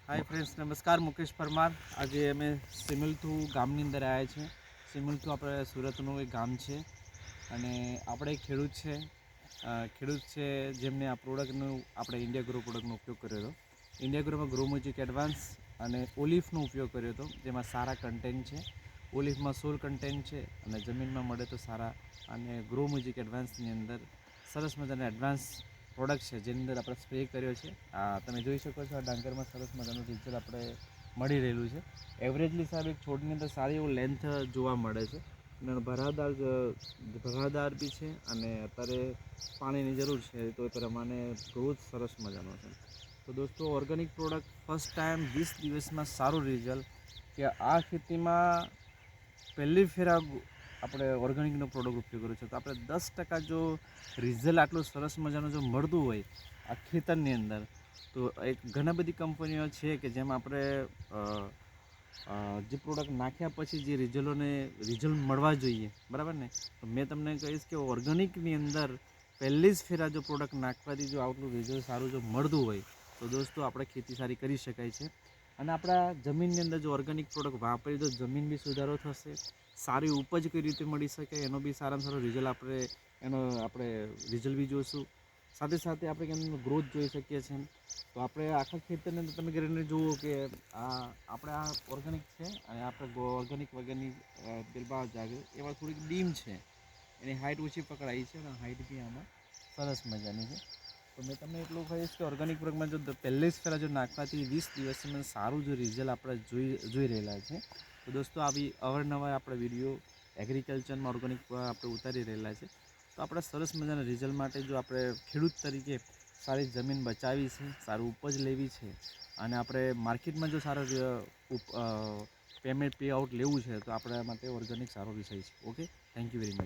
Hi friends, नमस्कार। मुकेश परमार। आज अमे सिमलथू गामनी अंदर आया छे। सिमलथू આપણે સુરતનું એક ગામ છે અને આપણે એક ખેડૂત છે જેમને આ પ્રોડક્ટનો આપણે ઇન્ડિયા ગ્રો પ્રોડક્ટનો ઉપયોગ કર્યો હતો। ઇન્ડિયા ગ્રોમાં ગ્રો મ્યુજિક એડવાન્સ અને ઓલિફનો ઉપયોગ કર્યો હતો, જેમાં સારા કન્ટેન્ટ છે। ઓલિફમાં 16 કન્ટેન્ટ છે અને જમીનમાં મળે તો સારા। અને ગ્રો મ્યુજિક એડવાન્સની અંદર સરસ મજાના એડવાન્સ પ્રોડક્ટ છે જેની અંદર આપણે સ્પ્રે કર્યો છે। આ તમે જોઈ શકો છો, આ ડાંગરમાં સરસ મજાનું રિઝલ્ટ આપણે મળી રહેલું છે। એવરેજલી સાહેબ એક છોડની અંદર સારી એવું લેન્થ જોવા મળે છે અને ભરાદાર બી છે અને અત્યારે પાણીની જરૂર છે તો એ પ્રમાણે ગ્રોથ સરસ મજાનો છે। તો દોસ્તો, ઓર્ગેનિક પ્રોડક્ટ ફર્સ્ટ ટાઈમ 20 દિવસમાં સારું રિઝલ્ટ કે આ ખેતીમાં પહેલી ફેરા આપણે ઓર્ગેનિકનો પ્રોડક્ટ ઉપયોગ કર્યો છે, તો આપણે 10% જો રિઝલ્ટ આટલું સરસ મજાનું જો મળતું હોય આ ખેતરની અંદર, તો એક ઘણા બધી કંપનીઓ છે કે જેમાં આપણે જે પ્રોડક્ટ નાખ્યા પછી જે રિઝલ્ટ મળવા જોઈએ, બરાબર ને? તો મેં તમને કહીશ કે ઓર્ગેનિકની અંદર પહેલી જ ફેરા જો પ્રોડક્ટ નાખવાથી જો આટલું રિઝલ્ટ સારું જો મળતું હોય તો દોસ્તો આપણે ખેતી સારી કરી શકાય છે। અને આપણા જમીનની અંદર જો ઓર્ગેનિક પ્રોડક્ટ વાપરીએ તો જમીન બી સુધારો થશે, સારી ઉપજ કઈ રીતે મળી શકે એનો બી સારામાં સારો રિઝલ્ટ આપણે રિઝલ્ટ બી જોઈશું। સાથે સાથે આપણે એનો ગ્રોથ જોઈ શકીએ છીએ। તો આપણે આખા ખેતરની અંદર તમે કરીને જુઓ કે આપણે આ ઓર્ગેનિક છે અને આપણે ઓર્ગેનિક વગરની પેલબા જાગે એવા થોડીક ડીમ છે, એની હાઇટ ઓછી પકડાઈ છે અને હાઇટ બી આમાં સરસ મજાની છે। તો મેં તમને એટલું કહીશ કે ઓર્ગેનિક પ્રોડક્ટમાં જો પહેલી જ ફેરા જો નાખવાથી 20 દિવસમાં સારું જો રિઝલ્ટ આપણે જોઈ રહેલા છે। તો દોસ્તો, આવી અવારનવાર આપણે વિડીયો એગ્રીકલ્ચરમાં ઓર્ગેનિક આપણે ઉતારી રહેલા છે। તો આપણે સરસ મજાના રિઝલ્ટ માટે જો આપણે ખેડૂત તરીકે સારી જમીન બચાવી છે, સારું ઉપજ લેવી છે અને આપણે માર્કેટમાં જો સારો પેમેન્ટ પે આઉટ લેવું છે તો આપણા માટે ઓર્ગેનિક સારો વિષય છે। Okay, thank you very much.